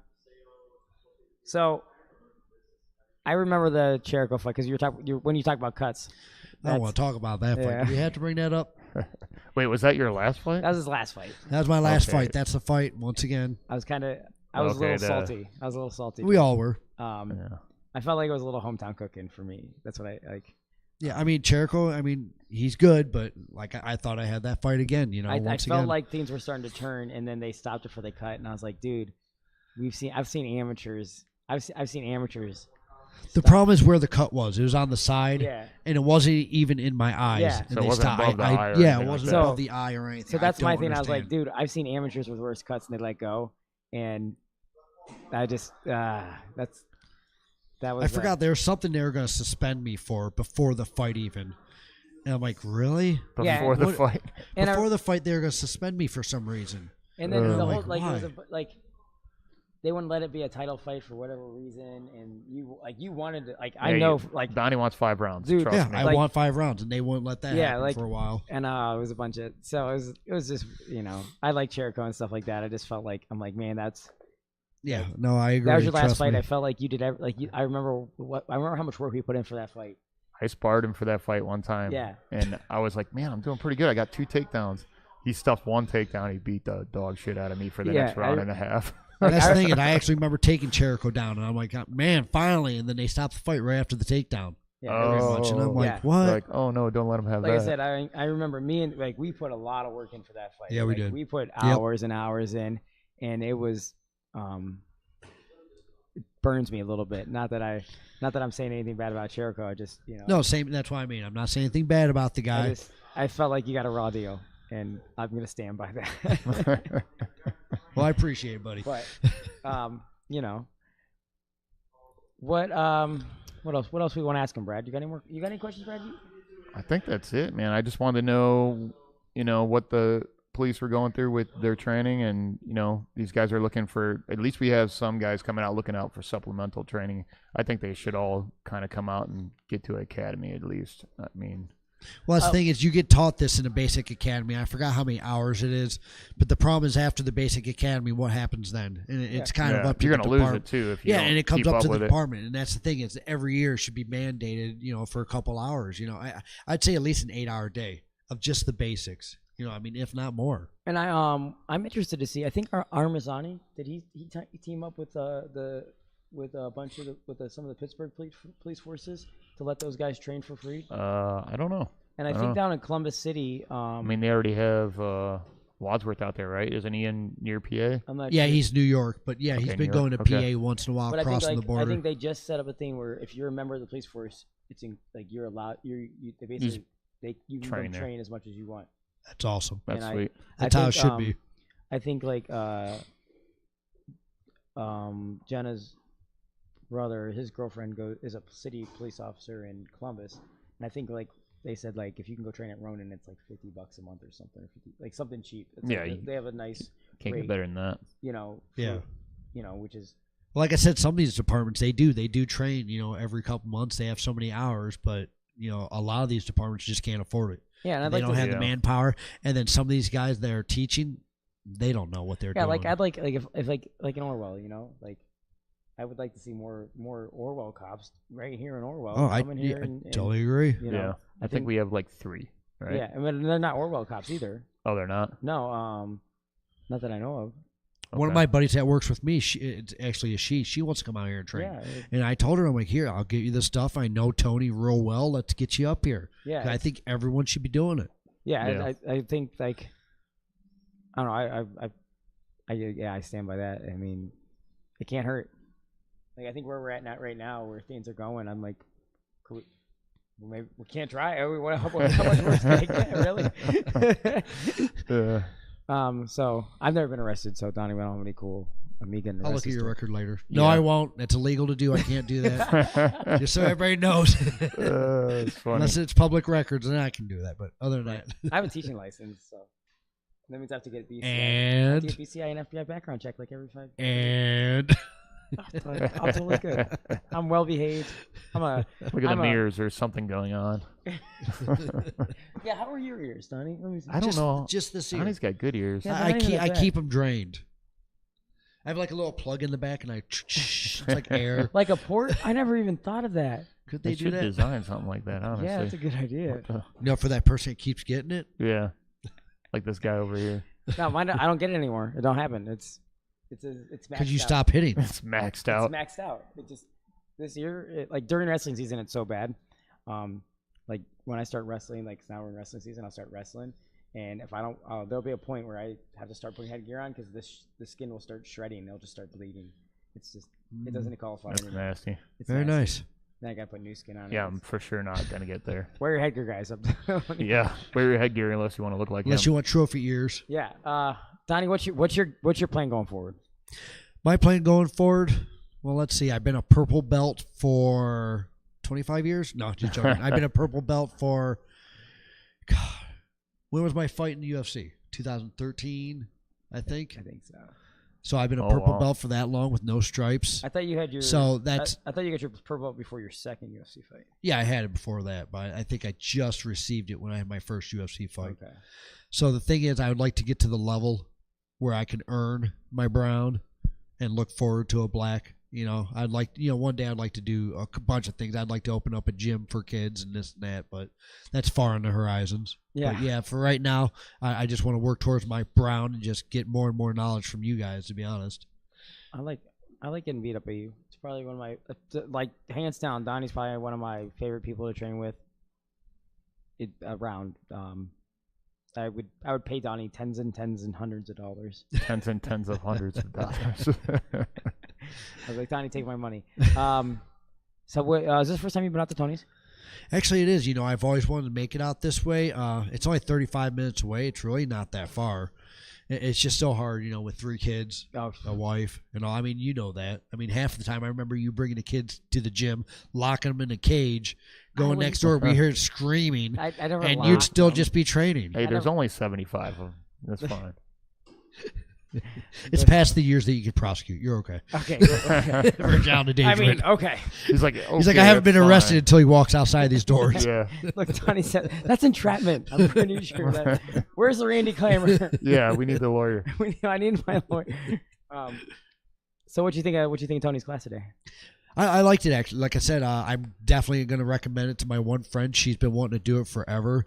So I remember the Jericho fight because when you talk about cuts.
I don't want to talk about that fight.
Yeah.
Do we have to bring that up?
Wait, was that your last fight?
That was his last fight.
That was my last
Okay.
fight. That's the fight. Once again,
I was
Okay,
a little salty. I was a little salty.
we all were.
Yeah.
I felt like it was a little hometown cooking for me. That's what I like.
Yeah, I mean, Jericho, he's good, but like I thought I had that fight again,
I
once
felt
again.
like things were starting to turn, and then they stopped before they cut, and I was like, dude, I've seen amateurs. I've seen amateurs.
The problem is where the cut was. It was on the side,
Yeah.
and it wasn't even in my eyes.
Yeah.
And
So it
they
wasn't
stopped.
above the eye or
yeah,
anything
it
like
wasn't
that.
above the eye or anything.
So that's my
don't
thing. I was like,
understand.
dude, I've seen amateurs with worse cuts, and they let go, and I just that was.
I forgot there was something they were going to suspend me for before the fight even. And I'm like, really?
Yeah,
Before the
what-
fight.
And
Before the fight, they were going to suspend me for some reason.
And then the whole
Like,
it was
why?
they wouldn't let it be a title fight for whatever reason, and you wanted to
Yeah,
I know like
Donnie wants 5 rounds.
Dude,
Trust
Yeah,
me.
I
Like-
want 5 rounds, and they wouldn't let that
Yeah,
happen
like-
for a while.
and it was a bunch of so it was just I like Jericho and stuff like that. I just felt like I'm like man that's
Yeah, no, I agree.
that was your last
Trust
fight.
me.
I felt like you did I remember how much work we put in for that fight.
I sparred him for that fight one time.
Yeah.
And I was like, man, I'm doing pretty good. I got 2 takedowns. He stuffed 1 takedown. He beat the dog shit out of me for the
Yeah,
next round and a half.
That's the thing, and I actually remember taking Jericho down, and I'm like, man, finally! And then they stopped the fight right after the takedown.
Yeah,
Oh.
Pretty much, and I'm like,
Yeah.
what?
Like, oh no, don't let him have
like
that.
I said, I remember me and we put a lot of work in for that fight.
Yeah, we
Like,
did.
We put hours and hours in, and it was it burns me a little bit. Not that I'm saying anything bad about Jericho. I just
No, same. That's what I mean. I'm not saying anything bad about the guy.
I felt like you got a raw deal, and I'm gonna stand by that.
Well, I appreciate it, buddy.
But what else? What else we want to ask him, Brad? You got any more? You got any questions, Brad?
I think that's it, man. I just wanted to know, what the police were going through with their training, and these guys are looking for. At least we have some guys coming out looking out for supplemental training. I think they should all kind of come out and get to an academy at least. I mean,
Well, that's the thing is, you get taught this in a basic academy. I forgot how many hours it is, but the problem is after the basic academy, what happens then? And it's kind of
yeah,
up to
you're
the
gonna lose
department.
it too if you
Yeah,
don't
and it comes
keep
up to the
with it.
department, and that's the thing is every year it should be mandated, for a couple hours. I'd say at least an 8-hour day of just the basics. If not more.
And I'm interested to see. I think our Armazani did he team up with with a bunch of some of the Pittsburgh police forces to let those guys train for free.
I don't know.
And I think down in Columbus City,
I mean, they already have Wadsworth out there, right? Isn't he near PA?
I'm not
Yeah,
sure.
he's New York, but yeah, he's
Okay,
been
New
going
York.
to
Okay.
PA once in a while,
But I think
crossing the border.
I think they just set up a thing where if you're a member of the police force, it's you're allowed. They basically you can
train
come
there.
train as much as you want.
That's awesome.
That's
And
sweet.
That's how it should be.
I think Jenna's brother, his girlfriend is a city police officer in Columbus, and I think they said if you can go train at Ronin, it's $50 a month or something, or 50, something cheap. It's
Yeah,
they have a nice
Can't
rate,
get better than that.
Yeah.
which is
Like I said, some of these departments they do train. Every couple months they have so many hours, but a lot of these departments just can't afford it.
yeah, and I'd
They
like
don't
to
have the manpower, and then some of these guys that are teaching, they don't know what they're doing.
I'd like if in Orwell, I would like to see more Orwell cops right here in Orwell.
Oh, I
coming here and
totally agree.
Yeah, I think we have 3, right?
Yeah, I mean they're not Orwell cops either.
Oh, they're not.
No, not that I know of.
One of my buddies that works with me, it's actually a she. She wants to come out here and train.
Yeah,
And I told her, I'm like, here, I'll get you the stuff. I know Tony real well. Let's get you up here.
yeah.
I think everyone should be doing it.
Yeah,
Yeah.
I think I don't know. I stand by that. I mean, it can't hurt. Like I think where we're at right now, where things are going, I'm like, could maybe we can't try. How much worse can it get, really? So I've never been arrested, so Donnie, we don't have any cool me getting arrested.
I'll look at your
story.
record later. No, I won't. That's illegal to do. I can't do that. Just so everybody knows.
It's funny.
Unless it's public records, then I can do that. But other than that,
I have a teaching license, so that means I have to get BCI.
And-
I have to get BCI and FBI background check like every 5 years.
and
I'm totally good. I'm well behaved.
Look at the mirrors. There's something going on.
Yeah, how are your ears, Donnie? Let me see.
I don't know.
just this ear.
Donnie's got good ears.
Yeah.
I keep them drained. I have like a little plug in the back, and it's like air.
Like a port? I never even thought of that.
Could
They
they do
should
that?
design something like that, honestly.
Yeah, that's a good idea.
No, for that person that keeps getting it.
Yeah. Like this guy over here.
No, mine. I don't get it anymore. It don't happen. It's maxed
Because you
out.
stop hitting.
It's maxed out.
It's maxed out. It just this year, like during wrestling season, it's so bad. Like when I start wrestling, like now we're in wrestling season, I'll start wrestling, and if I don't, there'll be a point where I have to start putting headgear on because the skin will start shredding. It'll just start bleeding. It's just it doesn't qualify
That's
anymore.
nasty.
It's
Very
nasty.
nice.
Then I gotta put new skin on.
Yeah,
it.
I'm for sure not going to get there.
Wear your headgear, guys.
Yeah. Wear your headgear unless you want to look like
Unless
him.
you want trophy ears.
Yeah. Donnie, what's your plan going forward?
My plan going forward, well, let's see. I've been a purple belt for 25 years. No, just joking. I've been a purple belt for, God, when was my fight in the UFC? 2013, I think.
I think so.
So I've been a
Oh,
purple
wow.
belt for that long with no stripes.
I thought you had your.
So that's
I thought you got your purple belt before your second UFC fight.
yeah, I had it before that, but I think I just received it when I had my first UFC fight.
Okay.
So the thing is, I would like to get to the level where I can earn my brown and look forward to a black. You know, I'd like, one day I'd like to do a bunch of things. I'd like to open up a gym for kids and this and that, but that's far on the horizons.
Yeah.
But yeah, for right now, I just want to work towards my brown and just get more and more knowledge from you guys, to be honest.
I like getting beat up by you. It's probably one of my like hands down. Donnie's probably one of my favorite people to train with. Around. I would pay Donnie tens and hundreds of dollars.
Tens and tens of hundreds of dollars.
I was like, Donnie, take my money. So what, is this the first time you've been out to Tony's?
Actually, it is. I've always wanted to make it out this way. It's only 35 minutes away. It's really not that far. It's just so hard, with 3 kids, a wife, and all. I mean, you know that. I mean, half the time I remember you bringing the kids to the gym, locking them in a cage, going next door. We hear screaming,
I never
and
locked
you'd still
them.
just be training.
Hey, there's only 75 of them. That's fine.
It's past the years that you could prosecute. You're okay.
Okay.
We're down to
I
Dave.
mean, okay.
He's like,
He's like, I haven't been arrested until he walks outside these doors.
Yeah.
Look, Donnie said that's entrapment. I'm pretty sure that. Where's the Randy Claimer?
Yeah, we need the lawyer.
I need my lawyer. So what you think? What you think of Tony's class today?
I liked it, actually. Like I said, I'm definitely going to recommend it to my one friend. She's been wanting to do it forever,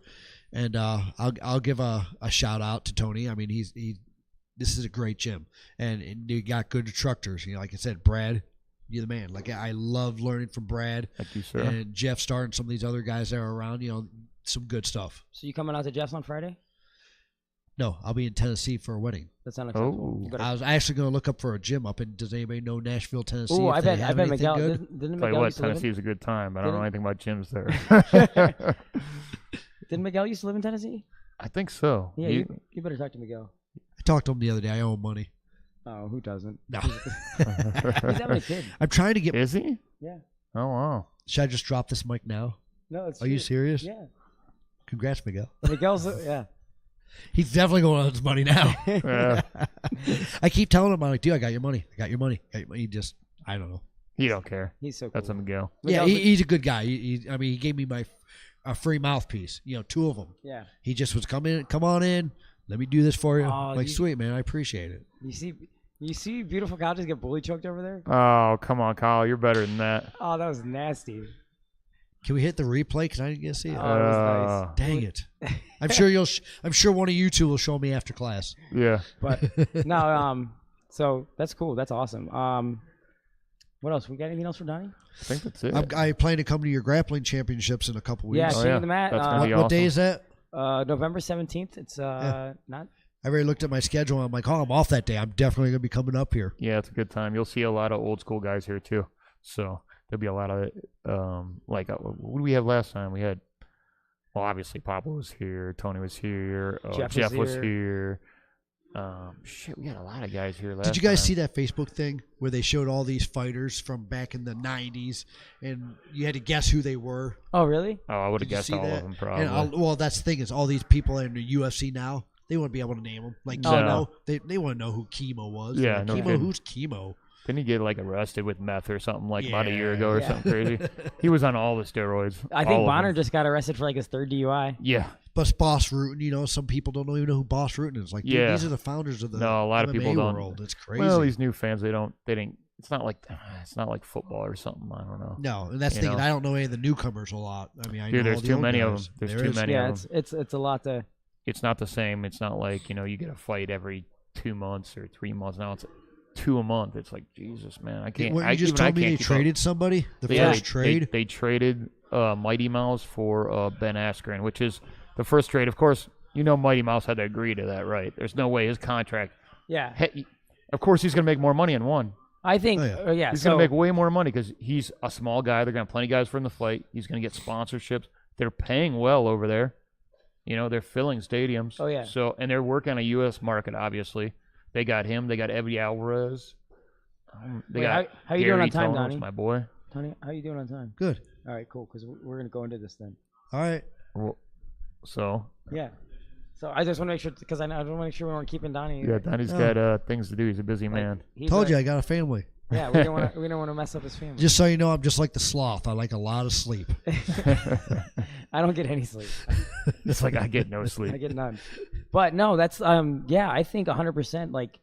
and I'll give a shout out to Tony. I mean, this is a great gym, and you got good instructors. Like I said, Brad, you're the man. Like, I love learning from Brad.
Thank you, sir.
And Jeff Starr and some of these other guys that are around. Some good stuff.
So you coming out to Jeff's on Friday?
No, I'll be in Tennessee for a wedding.
That's unacceptable.
Oh.
You
I was actually going to look up for a gym up in. Does anybody know Nashville, Tennessee?
Ooh,
if
I
they
bet
have anything
Miguel
good?
didn't
Tell you
Miguel
what,
used to live in,
Tennessee's a good time. I don't know anything about gyms there.
didn't Miguel used to live in Tennessee?
I think so.
Yeah, you better talk to Miguel.
I talked to him the other day. I owe him money.
Oh, who doesn't?
No.
He's having a kid.
I'm trying to get.
Is he?
Yeah.
Oh, wow.
Should I just drop this mic now?
No, it's.
Are you serious?
Yeah.
Congrats, Miguel.
Miguel's. Yeah.
He's definitely going on his money now.
Yeah.
I keep telling him, I'm like, dude, I got your money. I got your money. He just, I don't know.
He don't care.
He's so cool.
That's a Miguel.
Yeah,
Miguel's
he's a good guy. He gave me a free mouthpiece. 2 of them.
Yeah.
He just was come on in. Let me do this for you.
Oh,
like, sweet man, I appreciate it.
You see beautiful cow just get bully choked over there?
Oh, come on, Kyle. You're better than that.
Oh, that was nasty.
Can we hit the replay? Because I didn't get to see it.
Oh, it was nice.
Dang it! I'm sure one of you two will show me after class.
Yeah.
But no, so that's cool. That's awesome. What else? We got anything else for Donnie?
I think that's it.
I plan to come to your grappling championships in a couple weeks.
Yeah,
Oh,
King
yeah.
of the Mat.
That's gonna be
What day is that?
November 17th. It's not.
I already looked at my schedule. And I'm like, oh, I'm off that day. I'm definitely gonna be coming up here.
Yeah, it's a good time. You'll see a lot of old school guys here too. So there'll be a lot of what did we have last time? We had, well, obviously Pablo was here, Tony was here, Jeff was here. Shit, we had a lot of guys here last time.
Did you guys see that Facebook thing where they showed all these fighters from back in the 90s and you had to guess who they were?
Oh, really?
Oh, I would have
Did you
guessed
see
all
that?
of them probably.
And well, that's the thing is all these people in the UFC now, they wouldn't be able to name them. Like
No.
Chemo, they want to know who Chemo was.
Yeah,
Like,
no
Chemo,
kidding.
who's Chemo?
Didn't he get like arrested with meth or something like about a year
Yeah.
ago or
Yeah.
something crazy? He was on all the steroids.
I
all
think
of
Bonner
them.
just got arrested for like his 3rd DUI.
Yeah,
But Boss Rutan, you know, some people don't even know who Boss Rutan is. Like, dude,
Yeah.
these are the founders of the
No, a lot of
MMA
people don't.
world. It's crazy.
well, these new fans, they didn't. It's not like football or something. I don't know.
no, and that's the
You
thing.
know.
I don't know any of the newcomers a lot. I mean, I
Dude,
know
there's
all the
too
old
many of
guys.
them. There's
There
too
is.
many
Yeah,
of them.
it's a lot to.
It's not the same. It's not like, you get a fight every 2 months or 3 months. Now it's 2 a month. It's like, Jesus, man, I can't.
What, you
I,
just
even I
told me
can't
they
keep up.
traded somebody? The
Yeah,
first trade?
They traded Mighty Mouse for Ben Askren, which is the first trade. Of course, Mighty Mouse had to agree to that, right? There's no way his contract.
Yeah,
Of course, he's going to make more money in one.
I think.
Oh, yeah.
Yeah,
He's
so
going to make way more money because he's a small guy. They're going to have plenty of guys for him to fight. He's going to get sponsorships. They're paying well over there. They're filling stadiums.
Oh, yeah.
So, and they're working on a U.S. market, obviously. They got him. They got Eddie Alvarez. They
Wait,
got
how you doing
Gary
on time,
Tonos,
Donnie?
my boy.
Tony, how you doing on time?
Good.
All right, cool. Because we're gonna go into this then.
All right.
So,
Yeah. So I just want to make sure because I want to make sure we weren't keeping Donnie.
yeah, Donnie's
Oh.
got things to do. He's a busy man.
Told you I got a family.
Yeah, we don't want to mess up his family.
Just so you know, I'm just like the sloth. I like a lot of sleep.
I don't get any sleep.
It's like I get no
I
sleep.
get none. But no, that's yeah, I think 100%. Like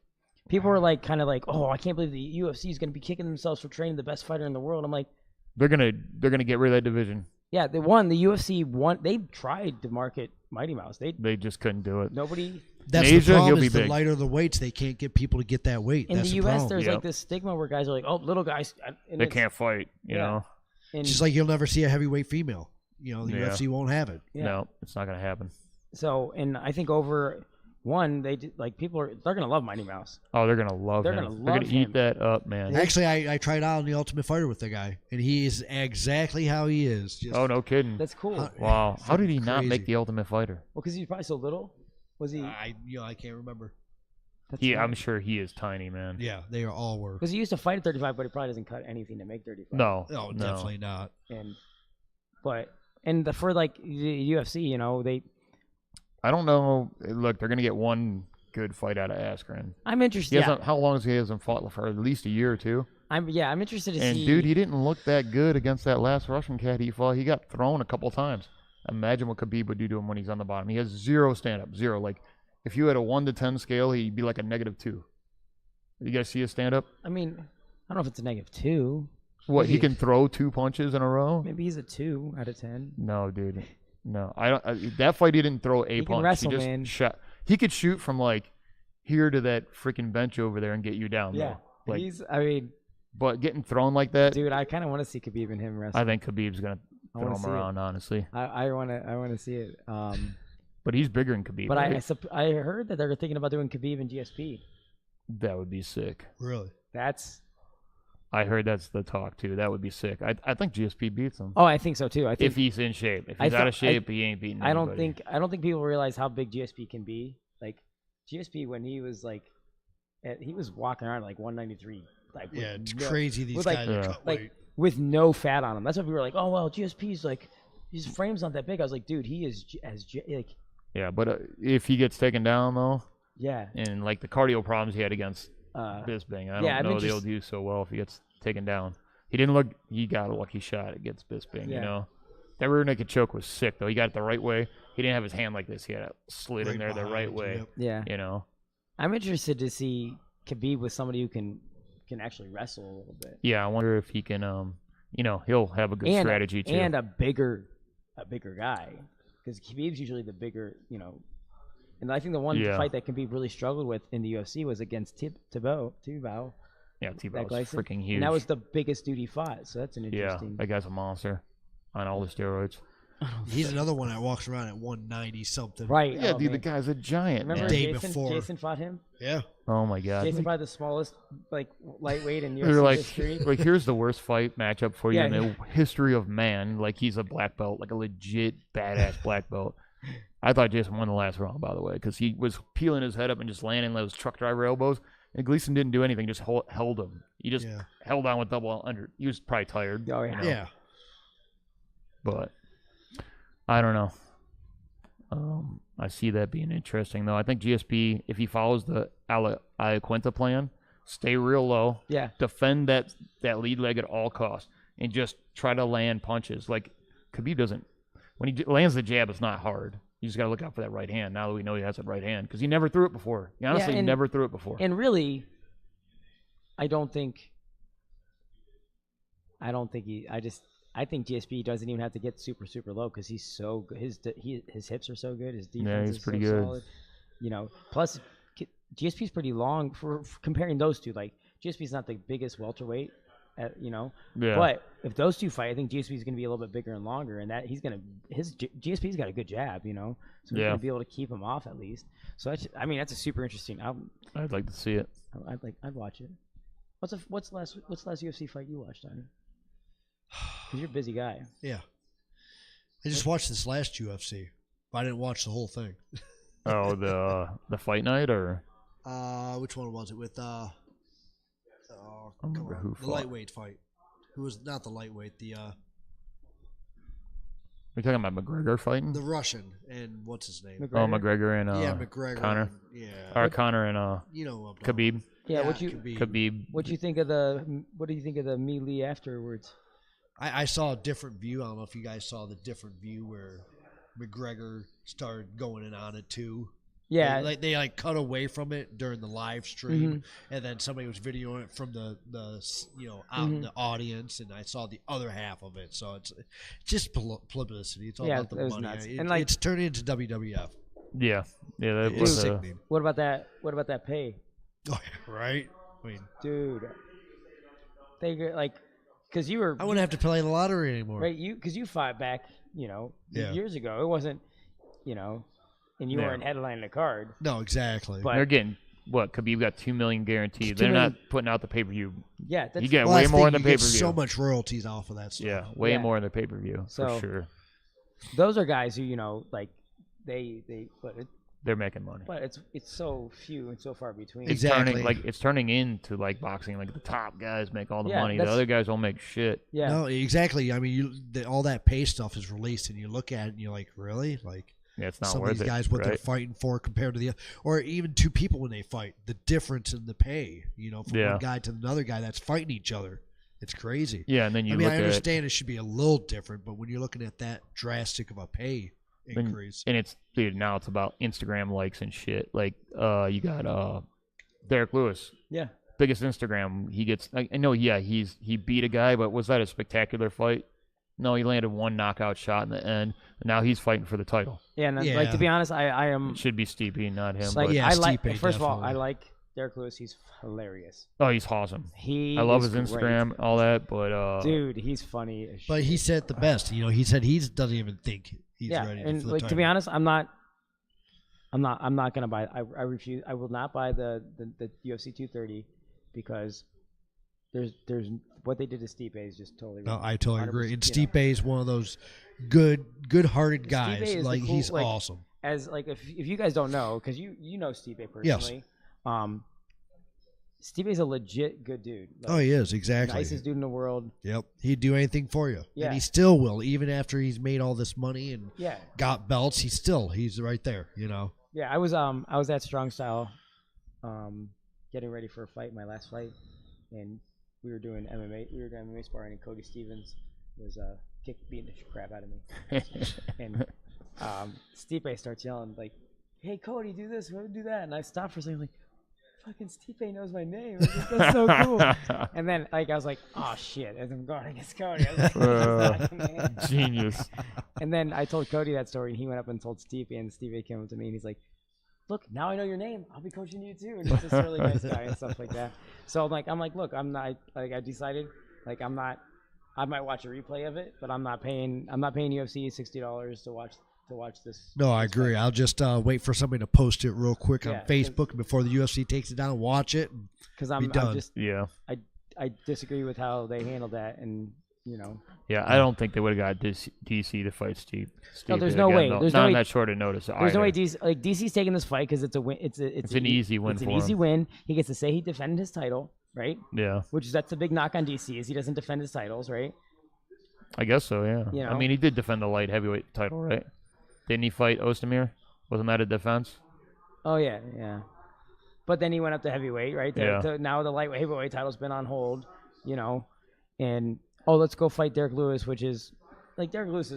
people are like kind of like, oh, I can't believe the UFC is going to be kicking themselves for training the best fighter in the world. I'm like,
They're gonna get rid of that division.
yeah, they won. The UFC won. They tried to market Mighty Mouse.
They just couldn't do it.
Nobody
That's
In
the
Asia, he'll
problem
be
is the
big.
lighter the weights, they can't get people to get that weight.
in
That's
the
the
US.
problem.
There's
Yep.
like this stigma where guys are like, oh, little guys. And
They
it's-
can't fight. You
Yeah.
know.
And,
It's just like you'll never see a heavyweight female. The
Yeah.
UFC won't have it.
yeah.
No, it's not gonna happen.
So, and I think over one, they're gonna love Mighty Mouse.
Oh, they're gonna love
They're
him.
gonna
They're
love
gonna
him.
eat that up, man.
Actually, I tried out on the Ultimate Fighter with the guy, and he is exactly how he is. Just,
Oh, no kidding.
That's cool.
Wow. How did he not
Crazy.
make the Ultimate Fighter?
Well, because he's probably so little. Was he?
I can't remember.
I'm sure he is tiny, man.
Yeah, they all were.
Because he used to fight at 35, but he probably doesn't cut anything to make 35.
No.
Oh,
no.
definitely not.
For like the UFC, they.
I don't know. Look, they're gonna get one good fight out of Askren.
I'm
He
interested. Yeah,
hasn't. How long has he hasn't fought for at least a year or two?
I'm interested to
And
see.
dude, he didn't look that good against that last Russian cat he fought. He got thrown a couple times. Imagine what Khabib would do to him when he's on the bottom. He has zero stand-up, zero. Like, if you had a 1 to 10 scale, he'd be like a -2. You guys see his stand-up?
I mean, I don't know if it's a -2.
What, he
Maybe-
can throw 2 punches in a row?
Maybe he's a 2 out of 10.
No, dude. No, I don't. That fight, he didn't throw a
He can
punch.
wrestle,
he just
man.
shot. He could shoot from like here to that freaking bench over there and get you down.
Yeah,
though. Like,
I mean,
but getting thrown like that,
dude, I kind of want to see Khabib and him wrestle.
I think Khabib's gonna
I
throw
wanna
him
see it.
around, honestly.
I want to see it.
But he's bigger than Khabib.
But
right?
I heard that they're thinking about doing Khabib and GSP.
That would be sick.
Really?
That's.
I heard that's the talk too. That would be sick. I think GSP beats him
Oh, I think so too. I think
if he's in shape. If
I
he's out
thought-
of shape, he ain't beating.
I don't
anybody.
think people realize how big GSP can be. Like GSP when he was like, he was walking around like 193. Like with
Yeah, it's
no-
crazy these
with, like-
guys
Yeah.
cut
like
weight.
with no fat on him. That's why people were like, oh well, GSP's like his frame's not that big. I was like, dude, he is like
Yeah, but if he gets taken down though,
yeah.
and like the cardio problems he had against Bisping, I don't
yeah, I'm
know they'll
interest-
do so well if he gets taken down. He didn't look. He got a lucky shot against Bisping.
Yeah.
You know, that rear naked choke was sick though. He got it the right way. He didn't have his hand like this. He had it slid in
Right
there the right
behind,
way.
yep.
Yeah,
You know.
I'm interested to see Khabib with somebody who can actually wrestle a little bit.
Yeah, I wonder if he can. He'll have a good strategy too.
And a bigger guy, because Khabib's usually the bigger, And I think the one
Yeah.
fight that Khabib really struggled with in the UFC was against Thibaut.
Yeah,
that
T-Bow's
Gleison.
freaking huge.
And that was the biggest dude he fought. So that's an
yeah,
interesting.
that guy's a monster on all the steroids.
He's another one that walks around at 190 something.
Right.
Yeah,
oh,
dude, the
man.
guy's a giant,
Remember
man.
Day
Jason?
before.
Jason fought him.
Yeah.
Oh my god.
Jason probably the smallest like lightweight in
They're
UFC
like,
history.
like, here's the worst fight matchup for you
Yeah,
in the history of man. Like, he's a black belt, like a legit badass black belt. I thought Jason won the last round, by the way, because he was peeling his head up and just landing those truck driver elbows. And Gleason didn't do anything, just held him. He just held on with double under. He was probably tired.
Oh, yeah.
Yeah.
But I don't know. I see that being interesting, though. I think GSP, if he follows the Iaquinta plan, stay real low,
Yeah.
defend that lead leg at all costs, and just try to land punches. Like, Khabib doesn't. When he lands the jab, it's not hard. You just got to look out for that right hand. Now that we know he has that right hand, because he never threw it before. He honestly never threw it before.
And really, I think GSP doesn't even have to get super low because he's so good. His hips are so good. His defense
he's
is
pretty
so
good.
solid. You know, plus GSP's pretty long for comparing those two. Like GSP's not the biggest welterweight,
Yeah.
But if those two fight, I think GSP's going to be a little bit bigger and longer, and that GSP's got a good jab, so he's going to be able to keep him off at least. So that's a super interesting.
I'd like to see it.
I'd watch it. What's the last UFC fight you watched, Donny? Because you're a busy guy.
Yeah. I just watched this last UFC, but I didn't watch the whole thing.
Oh, the fight night, or
Which one was it with
I don't remember who
the
fought.
lightweight fight? Who was not the lightweight,
We're talking about McGregor fighting?
the Russian and what's his name?
Oh, McGregor and
McGregor.
Connor.
and- yeah.
Or Connor and
You know who I'm talking
Khabib.
Yeah.
Khabib.
What do you think of the melee afterwards?
I saw a different view. I don't know if you guys saw the different view where McGregor started going in on it too.
Yeah.
They cut away from it during the live stream, and then somebody was videoing it from the out in the audience, and I saw the other half of it. So it's just publicity. It's all about the
it was
money.
nuts.
It-
And, like-
it's turning into WWF.
Yeah. Yeah, that
It's
was
sickening,
What about that pay,
right? I mean,
dude? They get because you were
I wouldn't have to play the lottery anymore.
right. Because you fought back, years ago. It wasn't, and you weren't headlining the card.
No, exactly.
But
they're getting what? Khabib got $2 million guaranteed.
2
They're
million.
not putting out the pay-per-view.
Yeah, that's
You get
Well,
way
that's
more
the
in the
thing, you get
pay-per-view.
so much royalties off of that stuff.
Yeah, way
Yeah.
more in the pay-per-view
So-
for sure.
those are guys who
They're making money.
but it's so few and so far between.
It's
Exactly.
turning into like boxing. Like the top guys make all the
Yeah,
money. The
that's-
other guys don't make shit.
Yeah.
No, exactly. I mean, all that pay stuff is released, and you look at it, and you're like, really? Like,
Yeah, it's not
some
worth
of these
it.
guys, what they're
right?
fighting for compared to or even two people when they fight, the difference in the pay, from
Yeah.
one guy to another guy that's fighting each other. It's crazy.
Yeah, and then you
I mean,
look
I
at
understand it should be a little different, but when you're looking at that drastic of a pay increase,
and it's dude. Now it's about Instagram likes and shit. Like, you got Derek Lewis,
Yeah.
biggest Instagram. He gets. I know. Yeah, he beat a guy, but was that a spectacular fight? No, he landed one knockout shot in the end. And now he's fighting for the title.
Yeah, and
Yeah.
to be honest, I am.
It should be Stipe, not him.
Like,
But,
Yeah,
I like.
Stipe,
First of all,
definitely.
I like Derek Lewis. He's hilarious.
oh, he's awesome.
He.
I love
is
his
great.
Instagram, all that. But
Dude, he's funny. As
but he
shit.
said the best. He said he doesn't even think he's
yeah,
ready
and
for the
like
title.
to be honest, I'm not gonna buy. I refuse. I will not buy the UFC 230 because there's what they did to Stipe is just totally
No,
wrong.
I totally agree. And
100%,
Stipe is one of those good-hearted guys.
is the
Like
cool-
he's
like,
awesome.
As like if you guys don't know, because you know Stipe personally, Stipe's a legit good dude. Like,
Oh, he is exactly.
nicest dude in the world.
Yep, he'd do anything for you,
Yeah.
and he still will, even after he's made all this money and
Yeah,
got belts. He's right there.
yeah. I was at Strong Style, getting ready for a fight, my last fight, and we were doing MMA. We were doing MMA sparring, and Cody Stevens was beating the crap out of me. And Stipe starts yelling like, "Hey Cody, do this, do that," and I stopped for a second, like, "Fucking Stipe knows my name. That's so cool." And then I was like, "Oh shit!" As I'm going against Cody, I was like,
genius.
and then I told Cody that story, and he went up and told Stipe, and Stipe came up to me, and he's like, "Look, now I know your name. I'll be coaching you too." And he's just a really nice guy and stuff like that. So I'm like, look, I'm not like I decided, like I'm not I might watch a replay of it, but I'm not paying UFC $60 to watch this.
No, I agree. I'll just wait for somebody to post it real quick on
Yeah,
Facebook before the UFC takes it down. Watch it.
Because
Be
I'm
done.
just
Yeah.
I disagree with how they handled that, and
Yeah, I don't think they would have got DC to fight Steve.
No, there's
Steve
no
again,
way.
though.
There's
not
no
on
way.
that short of notice.
There's no way
either.
DC's taking this fight because it's a win. It's
an easy win
It's an
for
easy
him.
win. He gets to say he defended his title, right?
Yeah,
That's the big knock on DC is he doesn't defend his titles, right?
I guess so. Yeah.
You
I
know?
mean, he did defend the light heavyweight title, right? Didn't he fight Ozdemir? Wasn't that a defense?
Oh yeah. But then he went up to heavyweight, right?
Yeah.
Now the lightweight heavyweight title's been on hold, and let's go fight Derek Lewis, which is like Derek Lewis.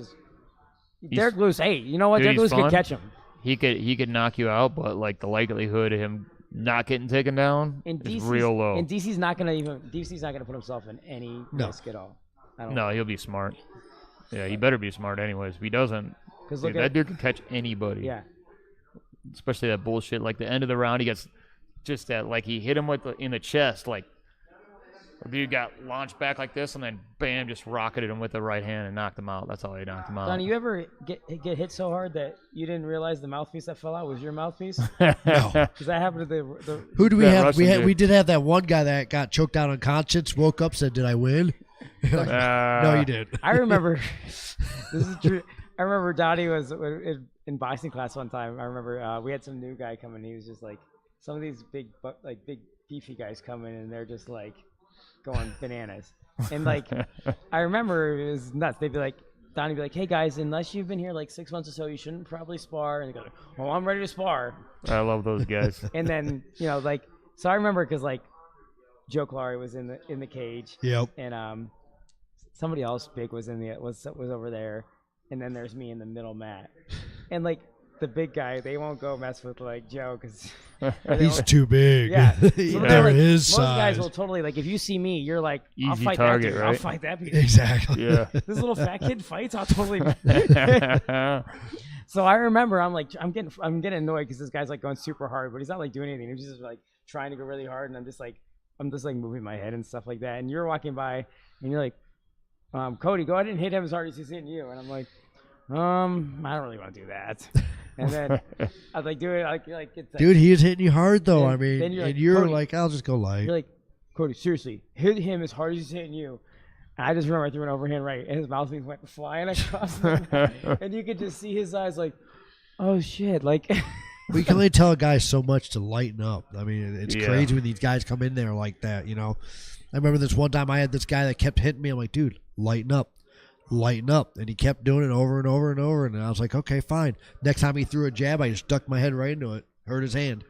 Hey, you know what?
Dude,
Derek Lewis
he's
could
fun.
catch him.
He could knock you out, but like the likelihood of him not getting taken down is real low.
And DC's not gonna put himself in any risk at all.
No, he'll be smart. Yeah, he better be smart anyways. If he doesn't,
Because
that dude can catch anybody.
yeah.
Especially that bullshit. Like the end of the round, he gets just that. Like he hit him in the chest. Like the dude got launched back like this, and then bam, just rocketed him with the right hand and knocked him out. That's how he knocked him out.
Donny, you ever get hit so hard that you didn't realize the mouthpiece that fell out was your mouthpiece?
No.
Because that happened to the
Who do we
That
have?
Russian dude.
We did have that one guy that got choked out unconscious, woke up, said, "Did I win?" No, you did.
I remember this is true. I remember Donnie was in boxing class one time. I remember we had some new guy come in. He was just like some of these big beefy guys come in, and they're just like going bananas. And like I remember it was nuts. They'd be like, Donnie would be like, "Hey guys, unless you've been here like 6 months or so, you shouldn't probably spar." And they go, "Oh, I'm ready to spar."
I love those guys.
And then so I remember because like Joe Clary was in the cage.
Yep.
And somebody else big was was over there, and then there's me in the middle mat, and like the big guy, they won't go mess with like Joe because
He's too big.
yeah. So
They're
they're, like,
his
most guys
size.
will totally like if you see me, you're like, I'll
Easy
fight
target,
that dude.
right?
I'll fight that dude.
Exactly.
Yeah.
This little fat kid fights. I'll totally. So I remember I'm getting annoyed because this guy's like going super hard, but he's not like doing anything. He's just like trying to go really hard, and I'm just like moving my head and stuff like that. And you're walking by, and you're like, Cody, go ahead and hit him as hard as he's hitting you. And I'm like, I don't really want to do that. And then I was like, do it like it's like,
Dude, he is hitting you hard though.
And
I mean,
then you're
and
like,
you're
Cody,
like, I'll just go light.
you're like, Cody, seriously, hit him as hard as he's hitting you. And I just remember I threw an overhand right, and his mouthpiece went flying across, and you could just see his eyes like, oh shit, like.
We can only tell a guy so much to lighten up. I mean, it's
Yeah.
crazy when these guys come in there like that, I remember this one time I had this guy that kept hitting me. I'm like, dude, lighten up. And he kept doing it over and over and over. And I was like, okay, fine. Next time he threw a jab, I just ducked my head right into it. Hurt his hand.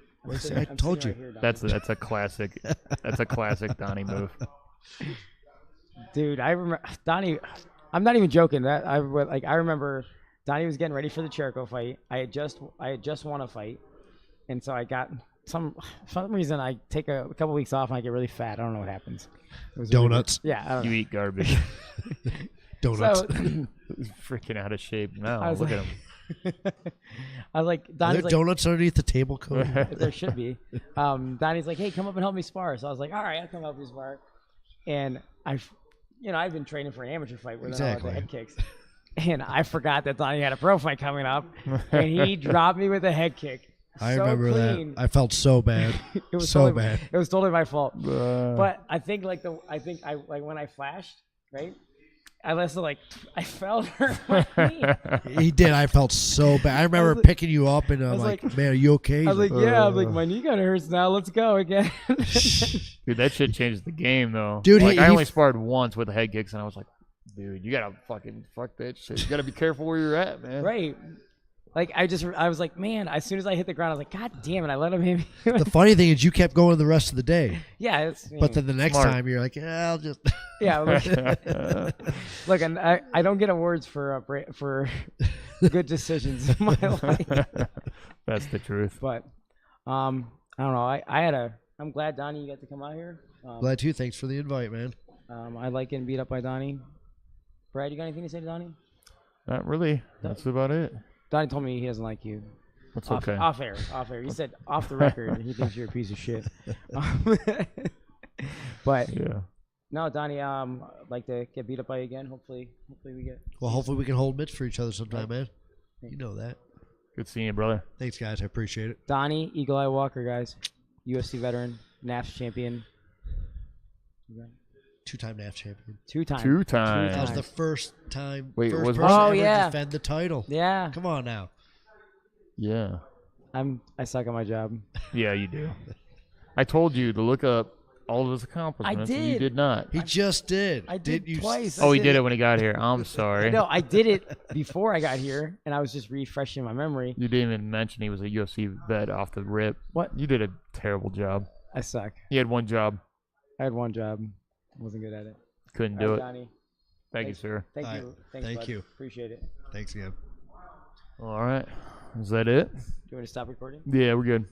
I told you.
Right here,
That's a classic. That's a classic Donnie move.
Dude, I remember Donnie. I'm not even joking. I remember Donnie was getting ready for the Jericho fight. I had just won a fight, and so I got for some reason I take a couple weeks off and I get really fat. I don't know what happens. It was
Donuts.
Really, yeah, I don't
You
know.
eat garbage.
Donuts.
So
He's freaking out of shape now.
I was
Look
like-
at him.
I was like,
Are there
Donnie's like,
donuts underneath the table, Cody?
there should be. Donnie's like, hey, come up and help me spar. So I was like, all right, I'll come help you spar. And I've been training for an amateur fight where they're all
Exactly.
the head kicks. And I forgot that Donnie had a pro fight coming up, and he dropped me with a head kick.
I
so
remember
clean.
that. I felt so bad.
It was
so
totally,
bad.
It was totally my fault. But I think when I flashed, right? I felt hurt my knee.
He did. I felt so bad. I remember
like-
picking you up, and I'm
was
like,
like-
man, are you okay?
I was like, yeah. I'm like, my knee kind of hurts now. Let's go again.
Dude, that shit changes the game, though.
Dude,
like,
he-
I
he-
only sparred once with head kicks, and I was like, dude, you gotta fucking fuck that shit. You gotta be careful where you're at, man.
Right. Like I was like, man. As soon as I hit the ground, I was like, God damn it! I let him hit me.
the funny thing is, you kept going the rest of the day.
Yeah.
But then the next
Smart.
time, you're like, yeah, I'll just.
yeah. Look, and I don't get awards for good decisions in my life.
That's the truth.
But I don't know. I'm glad Donnie you got to come out here.
Glad to. Thanks for the invite, man.
I like getting beat up by Donnie. Brad, you got anything to say to Donnie?
Not really. That's about it.
Donnie told me he doesn't like you.
That's
Off,
okay.
off air. He said off the record he thinks you're a piece of shit. But
Yeah.
No, Donnie. I'd like to get beat up by you again. Hopefully we get.
Well, hopefully we can hold mitts for each other sometime, man. You know that.
Good seeing you, brother.
Thanks, guys. I appreciate it.
Donnie, Eagle Eye Walker, guys. UFC veteran, NAFS champion.
Two-time NAF champion.
Two
Two
times.
That was the first time.
Wait,
first
was-
person
Oh,
ever
yeah.
to defend the title.
Yeah.
Come on now.
Yeah.
I suck at my job.
Yeah, you do. I told you to look up all of his accomplishments. And you
did.
did not.
He just did.
I did
you
twice.
Oh, he did it when he got here. I'm sorry.
No, I did it before I got here, and I was just refreshing my memory.
You didn't even mention he was a UFC vet off the rip.
What?
You did a terrible job.
I suck.
He had one job.
I had one job. Wasn't good at it.
Couldn't
All
do
right,
it.
Donnie.
Thank you, sir.
Thank
All
you.
right.
Thanks,
Thank
bud.
you.
Appreciate it.
Thanks again.
All right. Is that it?
Do you want to stop recording?
Yeah, we're good.